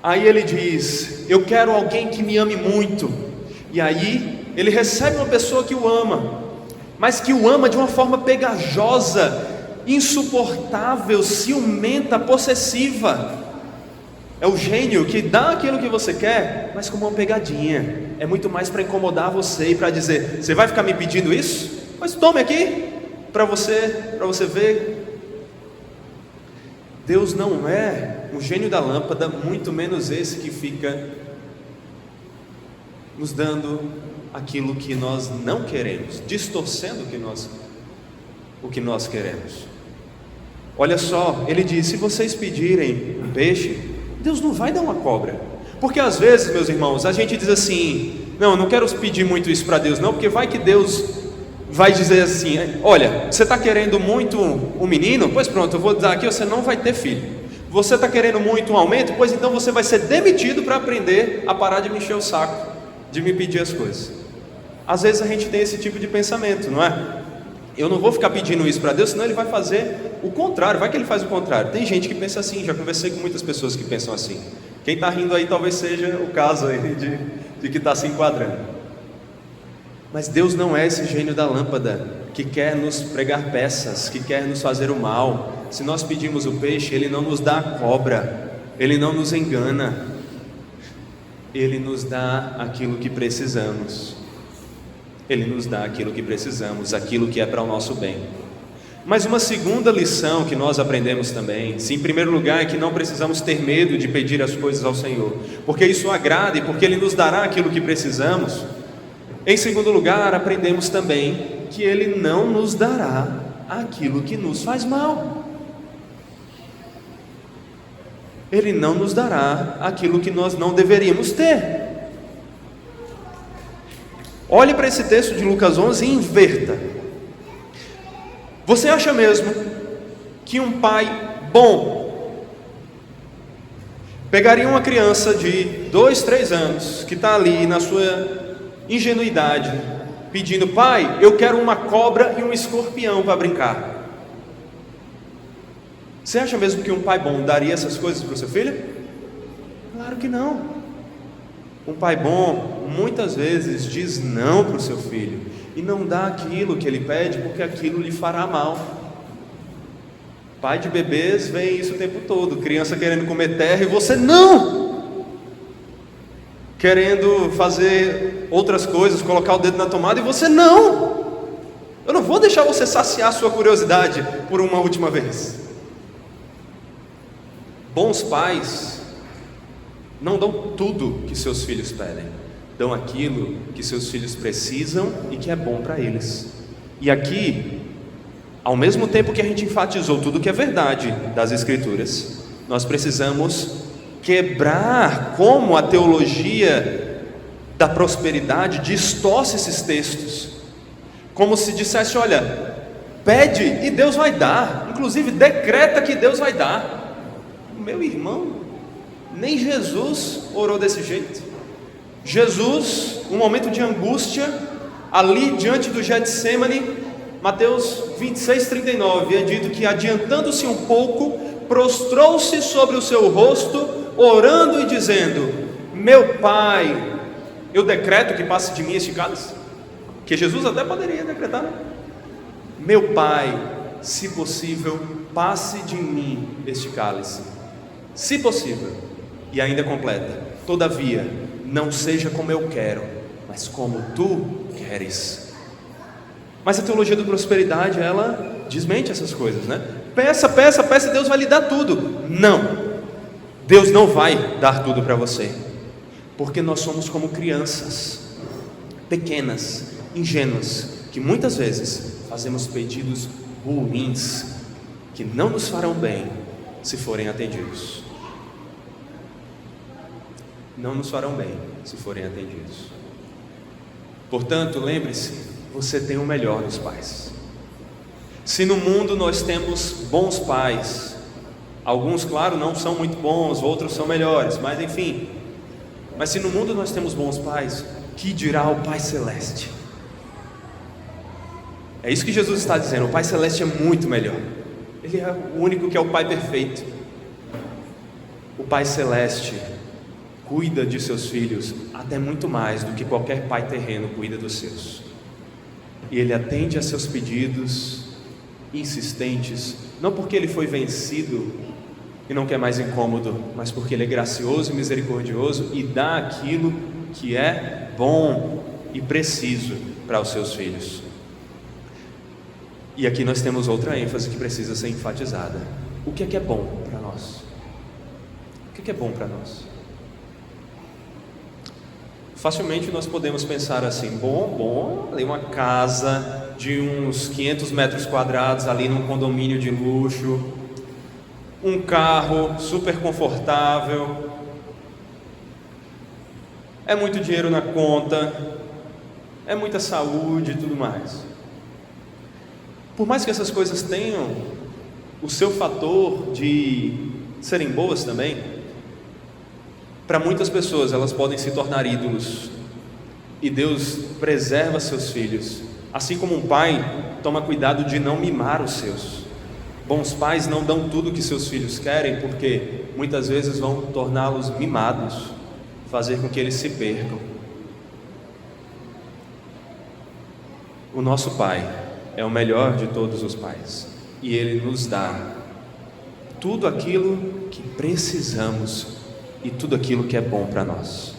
Aí ele diz, eu quero alguém que me ame muito. E aí ele recebe uma pessoa que o ama, mas que o ama de uma forma pegajosa, insuportável, ciumenta, possessiva. É o gênio que dá aquilo que você quer, mas como uma pegadinha. É muito mais para incomodar você e para dizer, você vai ficar me pedindo isso? Mas tome aqui, para você ver. Deus não é um gênio da lâmpada, muito menos esse que fica nos dando aquilo que nós não queremos, distorcendo o que nós queremos. Olha só, ele diz, se vocês pedirem um peixe, Deus não vai dar uma cobra. Porque às vezes, meus irmãos, a gente diz assim, não quero pedir muito isso para Deus não, porque vai que Deus vai dizer assim, olha, você está querendo muito um menino? Pois pronto, eu vou dar aqui, você não vai ter filho. Você está querendo muito um aumento? Pois então você vai ser demitido para aprender a parar de me encher o saco, de me pedir as coisas. Às vezes a gente tem esse tipo de pensamento, não é? Eu não vou ficar pedindo isso para Deus, senão Ele vai fazer o contrário, vai que Ele faz o contrário. Tem gente que pensa assim, já conversei com muitas pessoas que pensam assim. Quem está rindo aí talvez seja o caso aí de que está se enquadrando. Mas Deus não é esse gênio da lâmpada que quer nos pregar peças, que quer nos fazer o mal. Se nós pedimos o peixe, Ele não nos dá a cobra, Ele não nos engana, Ele nos dá aquilo que precisamos. Ele nos dá aquilo que precisamos, aquilo que é para o nosso bem. Mas uma segunda lição que nós aprendemos também, se em primeiro lugar é que não precisamos ter medo de pedir as coisas ao Senhor, porque isso agrada e porque Ele nos dará aquilo que precisamos. Em segundo lugar, aprendemos também que Ele não nos dará aquilo que nos faz mal. Ele não nos dará aquilo que nós não deveríamos ter. Olhe para esse texto de Lucas 11 e inverta. Você acha mesmo que um pai bom pegaria uma criança de 2, 3 anos que está ali na sua ingenuidade, pedindo, pai, eu quero uma cobra e um escorpião para brincar? Você acha mesmo que um pai bom daria essas coisas para o seu filho? Claro que não. Um pai bom muitas vezes diz não para o seu filho e não dá aquilo que ele pede porque aquilo lhe fará mal. Pai de bebês vê isso o tempo todo, criança querendo comer terra e você não, querendo fazer outras coisas, colocar o dedo na tomada e você não. Eu não vou deixar você saciar sua curiosidade por uma última vez. Bons pais não dão tudo que seus filhos pedem, dão aquilo que seus filhos precisam e que é bom para eles. E aqui, ao mesmo tempo que a gente enfatizou tudo que é verdade das Escrituras, nós precisamos quebrar como a teologia da prosperidade distorce esses textos, como se dissesse: olha, pede e Deus vai dar, inclusive decreta que Deus vai dar. Meu irmão, nem Jesus orou desse jeito. Jesus, um momento de angústia, ali diante do Getsemane, Mateus 26:39, é dito que, adiantando-se um pouco, prostrou-se sobre o seu rosto, orando e dizendo: meu Pai, eu decreto que passe de mim este cálice, que Jesus até poderia decretar, né? Meu Pai, se possível, passe de mim este cálice, se possível. E ainda completa: todavia, não seja como eu quero, mas como tu queres. Mas a teologia da prosperidade, ela desmente essas coisas, né? Peça, peça, peça, Deus vai lhe dar tudo. Não, Deus não vai dar tudo para você, porque nós somos como crianças pequenas, ingênuas, que muitas vezes fazemos pedidos ruins, que não nos farão bem se forem atendidos. Não nos farão bem se forem atendidos. Portanto, lembre-se, você tem o melhor dos pais. Se no mundo nós temos bons pais, alguns, claro, não são muito bons, outros são melhores, mas enfim, mas se no mundo nós temos bons pais, que dirá o Pai Celeste? É isso que Jesus está dizendo. O Pai Celeste é muito melhor. Ele é o único que é o Pai perfeito. O Pai Celeste cuida de seus filhos até muito mais do que qualquer pai terreno cuida dos seus. E Ele atende a seus pedidos insistentes, não porque Ele foi vencido e não quer mais incômodo, mas porque Ele é gracioso e misericordioso e dá aquilo que é bom e preciso para os seus filhos. E aqui nós temos outra ênfase que precisa ser enfatizada. O que é bom para nós? O que é bom para nós? Facilmente nós podemos pensar assim: bom, ali uma casa de uns 500 metros quadrados ali num condomínio de luxo, um carro super confortável, é muito dinheiro na conta, é muita saúde e tudo mais. Por mais que essas coisas tenham o seu fator de serem boas também, para muitas pessoas elas podem se tornar ídolos, e Deus preserva seus filhos, assim como um pai toma cuidado de não mimar os seus. Bons pais não dão tudo que seus filhos querem, porque muitas vezes vão torná-los mimados, fazer com que eles se percam. O nosso Pai é o melhor de todos os pais, e Ele nos dá tudo aquilo que precisamos e tudo aquilo que é bom para nós.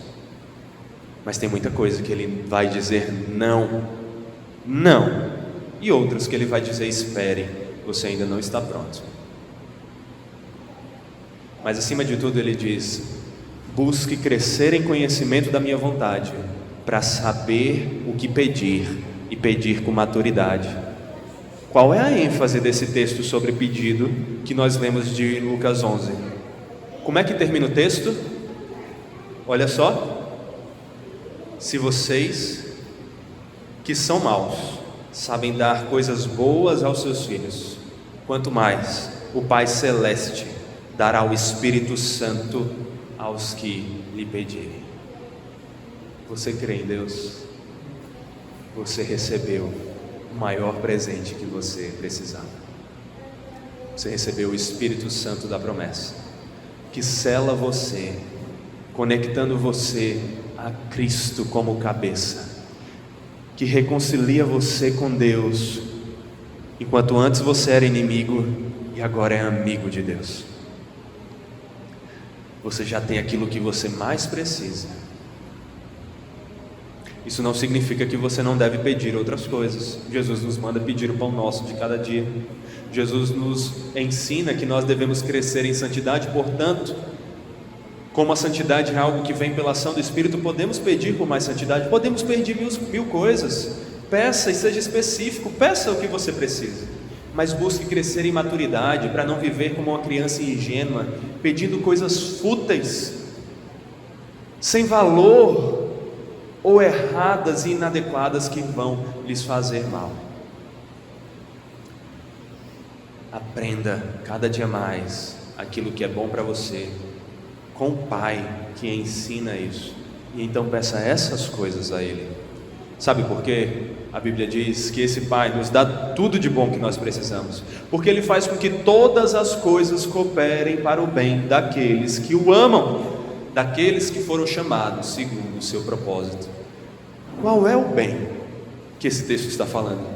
Mas tem muita coisa que Ele vai dizer não, e outras que Ele vai dizer: espere, você ainda não está pronto. Mas acima de tudo Ele diz: busque crescer em conhecimento da minha vontade, para saber o que pedir e pedir com maturidade. Qual é a ênfase desse texto sobre pedido que nós lemos de Lucas 11? Como é que termina o texto? Olha só: se vocês que são maus sabem dar coisas boas aos seus filhos, quanto mais o Pai Celeste dará o Espírito Santo aos que lhe pedirem. Você crê em Deus? Você recebeu o maior presente que você precisava. Você recebeu o Espírito Santo da promessa, que sela você, conectando você a Cristo como cabeça, que reconcilia você com Deus. Enquanto antes você era inimigo, e agora é amigo de Deus. Você já tem aquilo que você mais precisa. Isso não significa que você não deve pedir outras coisas. Jesus nos manda pedir o pão nosso de cada dia. Jesus nos ensina que nós devemos crescer em santidade, portanto, como a santidade é algo que vem pela ação do Espírito, podemos pedir por mais santidade, podemos pedir mil coisas. Peça e seja específico, peça o que você precisa, mas busque crescer em maturidade, para não viver como uma criança ingênua, pedindo coisas fúteis, sem valor, ou erradas e inadequadas que vão lhes fazer mal. Aprenda cada dia mais aquilo que é bom para você, com o Pai que ensina isso, e então peça essas coisas a Ele. Sabe por quê? A Bíblia diz que esse Pai nos dá tudo de bom que nós precisamos, porque Ele faz com que todas as coisas cooperem para o bem daqueles que o amam, daqueles que foram chamados segundo o seu propósito. Qual é o bem que esse texto está falando?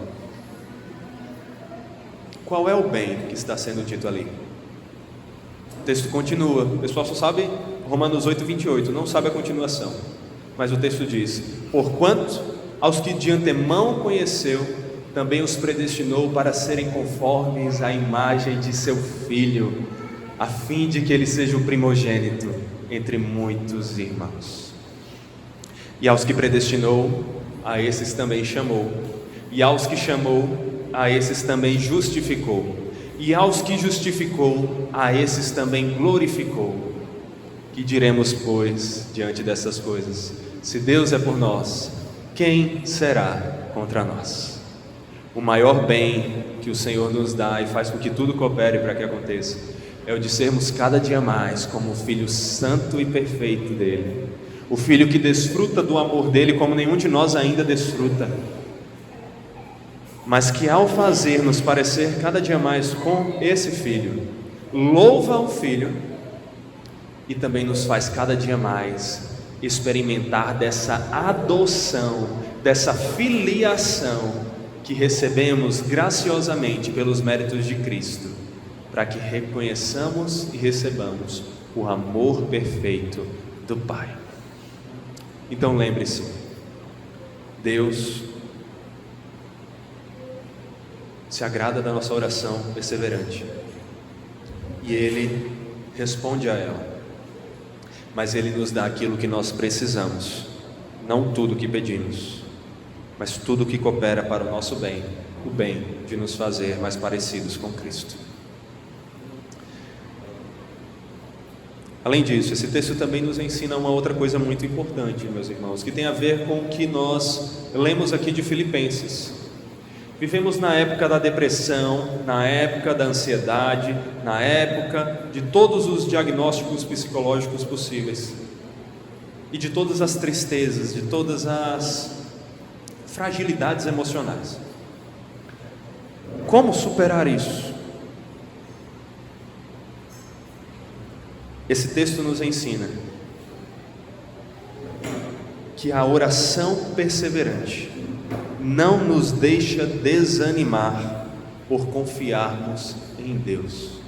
Qual é o bem que está sendo dito ali? O texto continua, o pessoal só sabe Romanos 8:28, não sabe a continuação, mas o texto diz: porquanto aos que de antemão conheceu, também os predestinou para serem conformes à imagem de seu Filho, a fim de que ele seja o primogênito entre muitos irmãos. E aos que predestinou, a esses também chamou, e aos que chamou, a esses também justificou, e aos que justificou, a esses também glorificou. Que diremos, pois, diante dessas coisas? Se Deus é por nós, quem será contra nós? O maior bem que o Senhor nos dá e faz com que tudo coopere para que aconteça é o de sermos cada dia mais como o Filho santo e perfeito dele, o Filho que desfruta do amor dele como nenhum de nós ainda desfruta, mas que ao fazer nos parecer cada dia mais com esse Filho, louva o Filho e também nos faz cada dia mais experimentar dessa adoção, dessa filiação que recebemos graciosamente pelos méritos de Cristo, para que reconheçamos e recebamos o amor perfeito do Pai. Então lembre-se, Deus se agrada da nossa oração perseverante e Ele responde a ela, mas Ele nos dá aquilo que nós precisamos, não tudo o que pedimos, mas tudo o que coopera para o nosso bem, o bem de nos fazer mais parecidos com Cristo. Além disso, esse texto também nos ensina uma outra coisa muito importante, meus irmãos, que tem a ver com o que nós lemos aqui de Filipenses. Vivemos na época da depressão, na época da ansiedade, na época de todos os diagnósticos psicológicos possíveis e de todas as tristezas, de todas as fragilidades emocionais. Como superar isso? Esse texto nos ensina que a oração perseverante não nos deixa desanimar por confiarmos em Deus.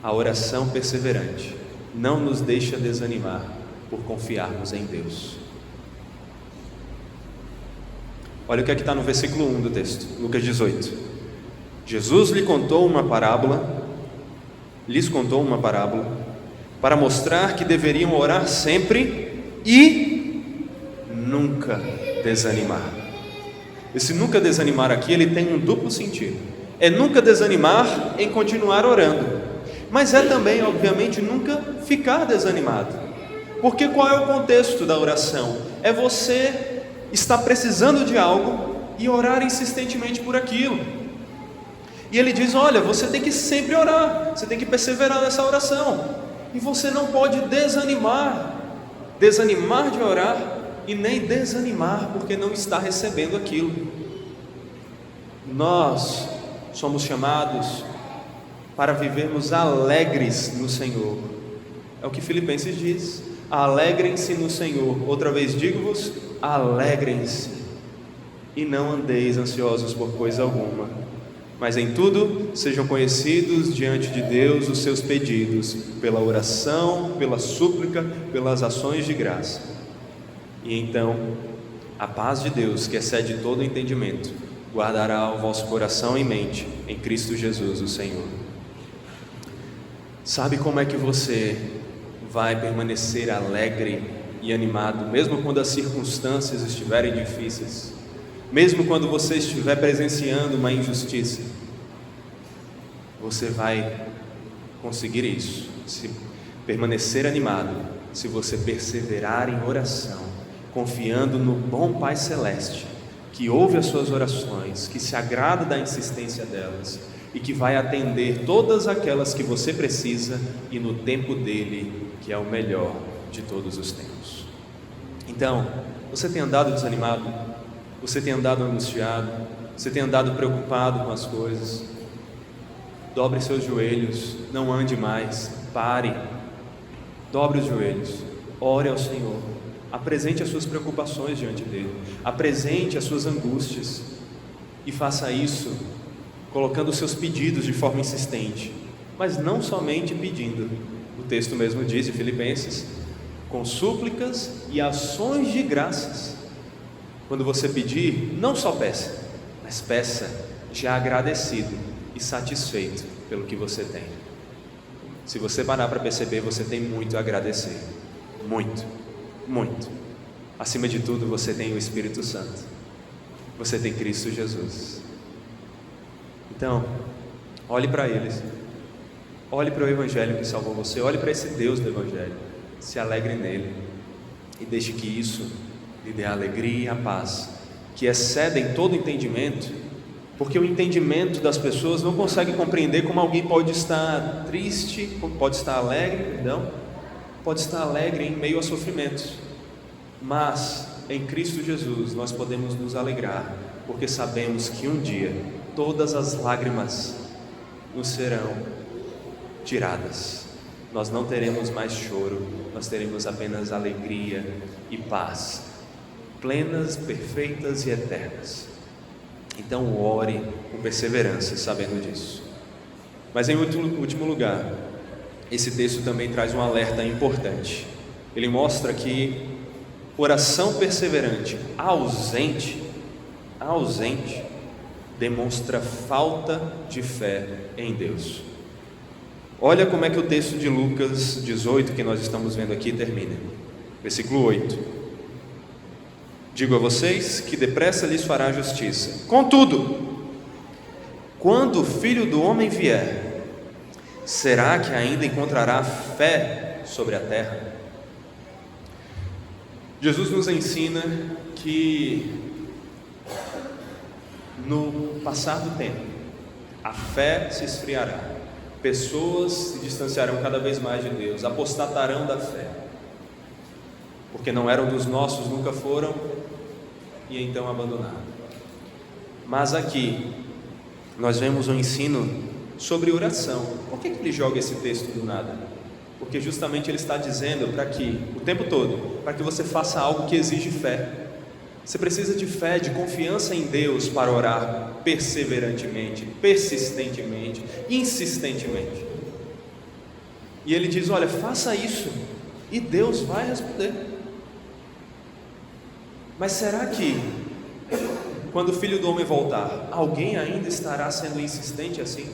A oração perseverante não nos deixa desanimar por confiarmos em Deus. Olha o que é que está no versículo 1 do texto, Lucas 18. Jesus lhes contou uma parábola para mostrar que deveriam orar sempre e nunca desanimar. Esse nunca desanimar aqui, ele tem um duplo sentido. É nunca desanimar em continuar orando, mas é também, obviamente, nunca ficar desanimado. Porque qual é o contexto da oração? É você estar precisando de algo e orar insistentemente por aquilo. E ele diz: olha, você tem que sempre orar, você tem que perseverar nessa oração, e você não pode desanimar de orar, e nem desanimar porque não está recebendo aquilo. Nós somos chamados para vivermos alegres no Senhor. É o que Filipenses diz: alegrem-se no Senhor. Outra vez digo-vos, alegrem-se, e não andeis ansiosos por coisa alguma, Mas em tudo sejam conhecidos diante de Deus os seus pedidos, pela oração, pela súplica, pelas ações de graça. E então a paz de Deus, que excede todo entendimento, guardará o vosso coração e mente em Cristo Jesus, o Senhor. Sabe como é que você vai permanecer alegre e animado, mesmo quando as circunstâncias estiverem difíceis, mesmo quando você estiver presenciando uma injustiça? Você vai conseguir isso, se permanecer animado, se você perseverar em oração, confiando no bom Pai Celeste, que ouve as suas orações, que se agrada da insistência delas e que vai atender todas aquelas que você precisa e no tempo dele, que é o melhor de todos os tempos. Então, você tem andado desanimado? Você tem andado angustiado? Você tem andado preocupado com as coisas? Dobre seus joelhos, não ande mais, pare, dobre os joelhos, ore ao Senhor, apresente as suas preocupações diante dele, apresente as suas angústias e faça isso colocando os seus pedidos de forma insistente, mas não somente pedindo. O texto mesmo diz em Filipenses, com súplicas e ações de graças. Quando você pedir, não só peça, mas peça já agradecido e satisfeito pelo que você tem. Se você parar para perceber, você tem muito a agradecer, muito, muito. Acima de tudo, você tem o Espírito Santo, você tem Cristo Jesus. Então, olhe para eles, olhe para o Evangelho que salvou você, olhe para esse Deus do Evangelho, se alegre nele e deixe que isso lhe dê a alegria e a paz que excedem todo entendimento, porque o entendimento das pessoas não consegue compreender como alguém pode estar triste, pode estar alegre, pode estar alegre em meio a sofrimentos, mas em Cristo Jesus nós podemos nos alegrar, porque sabemos que um dia todas as lágrimas nos serão tiradas, nós não teremos mais choro, nós teremos apenas alegria e paz, plenas, perfeitas e eternas. Então ore com perseverança, sabendo disso. Mas em último lugar, esse texto também traz um alerta importante. Ele mostra que oração perseverante ausente demonstra falta de fé em Deus. Olha como é que o texto de Lucas 18 que nós estamos vendo aqui termina. Versículo 8. Digo a vocês que depressa lhes fará justiça. Contudo, quando o Filho do Homem vier, será que ainda encontrará fé sobre a terra? Jesus nos ensina que no passar do tempo, a fé se esfriará, pessoas se distanciarão cada vez mais de Deus, apostatarão da fé, porque não eram dos nossos, nunca foram, e então abandonaram. Mas aqui nós vemos um ensino sobre oração. Por que ele joga esse texto do nada? Porque justamente ele está dizendo para que, o tempo todo, para que você faça algo que exige fé. Você precisa de fé, de confiança em Deus para orar perseverantemente, persistentemente, insistentemente. E ele diz: olha, faça isso e Deus vai responder. Mas será que quando o Filho do Homem voltar, alguém ainda estará sendo insistente assim?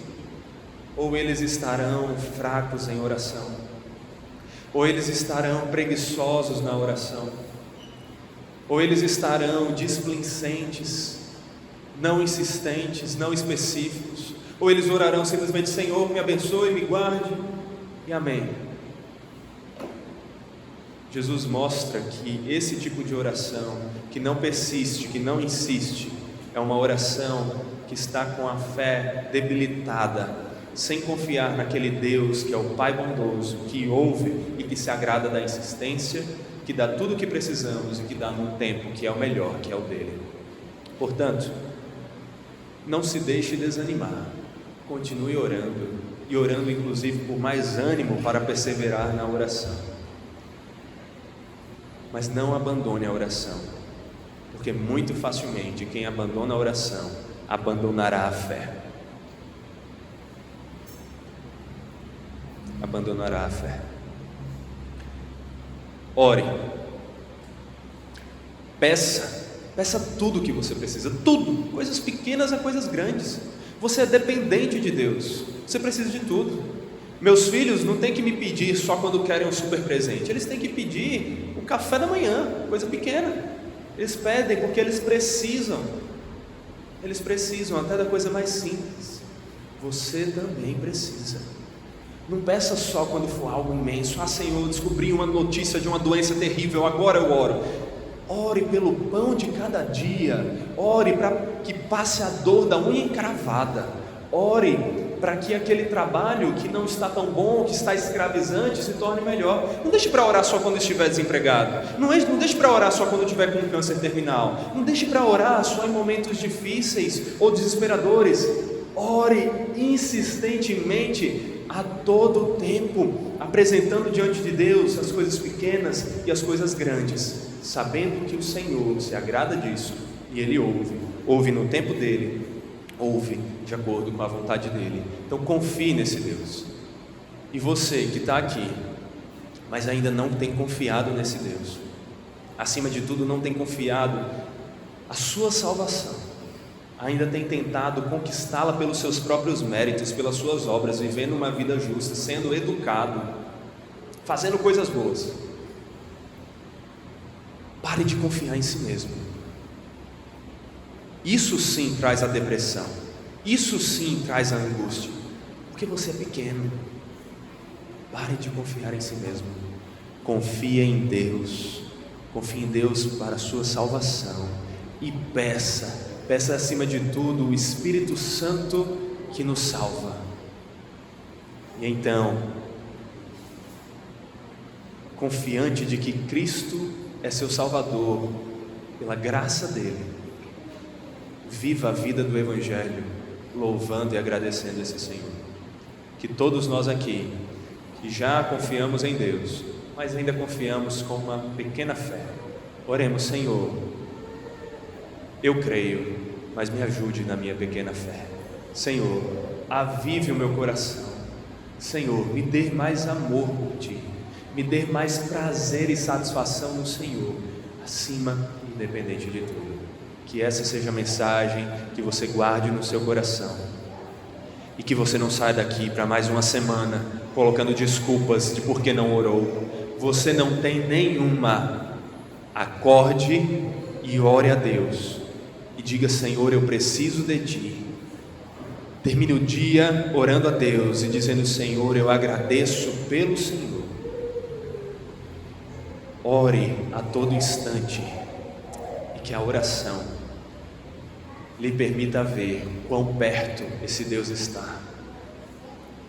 Ou eles estarão fracos em oração? Ou eles estarão preguiçosos na oração? Ou eles estarão displicentes, não insistentes, não específicos? Ou eles orarão simplesmente: Senhor, me abençoe, me guarde, e amém. Jesus mostra que esse tipo de oração, que não persiste, que não insiste, é uma oração que está com a fé debilitada, sem confiar naquele Deus que é o Pai bondoso, que ouve e que se agrada da insistência, que dá tudo o que precisamos e que dá num tempo que é o melhor, que é o dele. Portanto, não se deixe desanimar, continue orando, e orando inclusive por mais ânimo para perseverar na oração. Mas não abandone a oração, porque muito facilmente quem abandona a oração abandonará a fé. abandonará a fé. Ore, peça tudo o que você precisa, tudo, coisas pequenas a coisas grandes. Você é dependente de Deus, você precisa de tudo. Meus filhos não têm que me pedir só quando querem um super presente, eles têm que pedir o café da manhã, coisa pequena. Eles pedem porque eles precisam até da coisa mais simples. Você também precisa. Não peça só quando for algo imenso. Senhor, eu descobri uma notícia de uma doença terrível, agora eu oro. Ore pelo pão de cada dia. Ore para que passe a dor da unha encravada. Ore para que aquele trabalho que não está tão bom, que está escravizante, se torne melhor. Não deixe para orar só quando estiver desempregado. Não deixe para orar só quando estiver com um câncer terminal. Não deixe para orar só em momentos difíceis ou desesperadores. Ore insistentemente a todo tempo, apresentando diante de Deus as coisas pequenas e as coisas grandes, sabendo que o Senhor se agrada disso e Ele ouve no tempo dEle, ouve de acordo com a vontade dEle. Então confie nesse Deus. E você que está aqui, mas ainda não tem confiado nesse Deus, acima de tudo não tem confiado a sua salvação, ainda tem tentado conquistá-la pelos seus próprios méritos, pelas suas obras, vivendo uma vida justa, sendo educado, fazendo coisas boas. Pare de confiar em si mesmo. Isso sim traz a depressão, isso sim traz a angústia, porque você é pequeno. Pare de confiar em si mesmo. Confie em Deus para a sua salvação e peça acima de tudo o Espírito Santo que nos salva. E então, confiante de que Cristo é seu Salvador, pela graça dele, viva a vida do Evangelho, louvando e agradecendo esse Senhor. Que todos nós aqui, que já confiamos em Deus, mas ainda confiamos com uma pequena fé, oremos: Senhor, eu creio, mas me ajude na minha pequena fé. Senhor, avive o meu coração. Senhor, me dê mais amor por Ti, me dê mais prazer e satisfação no Senhor, acima e independente de tudo. Que essa seja a mensagem que você guarde no seu coração, e que você não saia daqui para mais uma semana colocando desculpas de por que não orou. Você não tem nenhuma. Acorde e ore a Deus e diga: Senhor, eu preciso de Ti. Termine o dia orando a Deus e dizendo: Senhor, eu agradeço pelo Senhor. Ore a todo instante, e que a oração lhe permita ver quão perto esse Deus está,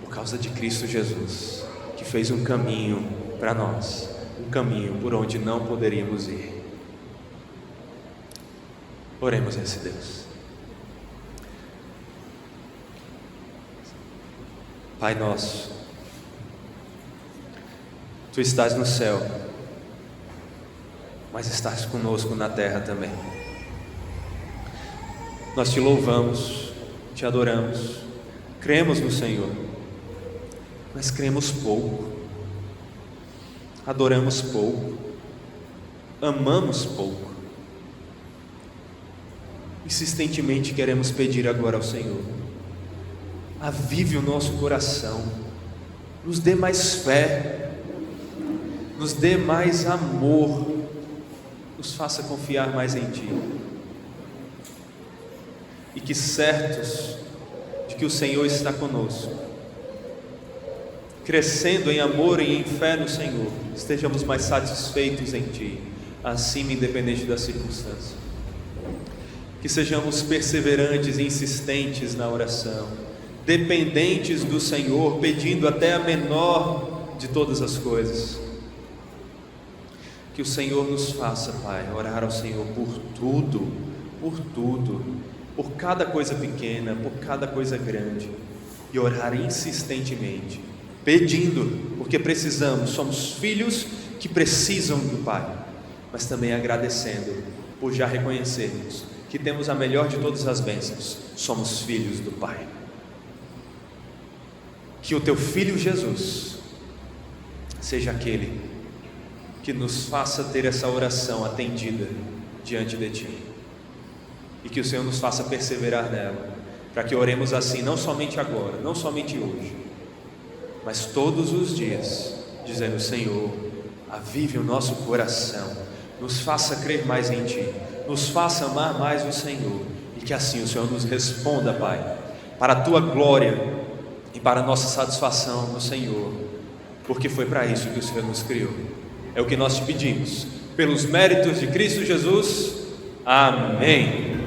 por causa de Cristo Jesus, que fez um caminho para nós, um caminho por onde não poderíamos ir. Oremos a esse Deus. Pai nosso, Tu estás no céu, mas estás conosco na terra também. Nós Te louvamos, Te adoramos, cremos no Senhor, mas cremos pouco, adoramos pouco, amamos pouco. Insistentemente queremos pedir agora ao Senhor: avive o nosso coração, nos dê mais fé, nos dê mais amor, nos faça confiar mais em Ti, e que, certos de que o Senhor está conosco, crescendo em amor e em fé no Senhor, estejamos mais satisfeitos em Ti, acima, independente das circunstâncias. Que sejamos perseverantes e insistentes na oração, dependentes do Senhor, pedindo até a menor de todas as coisas. Que o Senhor nos faça, Pai, orar ao Senhor por tudo, por cada coisa pequena, por cada coisa grande, e orar insistentemente, pedindo, porque precisamos, somos filhos que precisam do Pai, mas também agradecendo por já reconhecermos que temos a melhor de todas as bênçãos: somos filhos do Pai. Que o Teu Filho Jesus seja aquele que nos faça ter essa oração atendida diante de Ti, e que o Senhor nos faça perseverar nela, para que oremos assim, não somente agora, não somente hoje, mas todos os dias, dizendo: Senhor, avive o nosso coração, nos faça crer mais em Ti, nos faça amar mais o Senhor, e que assim o Senhor nos responda, Pai, para a Tua glória e para a nossa satisfação no Senhor, porque foi para isso que o Senhor nos criou. É o que nós te pedimos, pelos méritos de Cristo Jesus. Amém.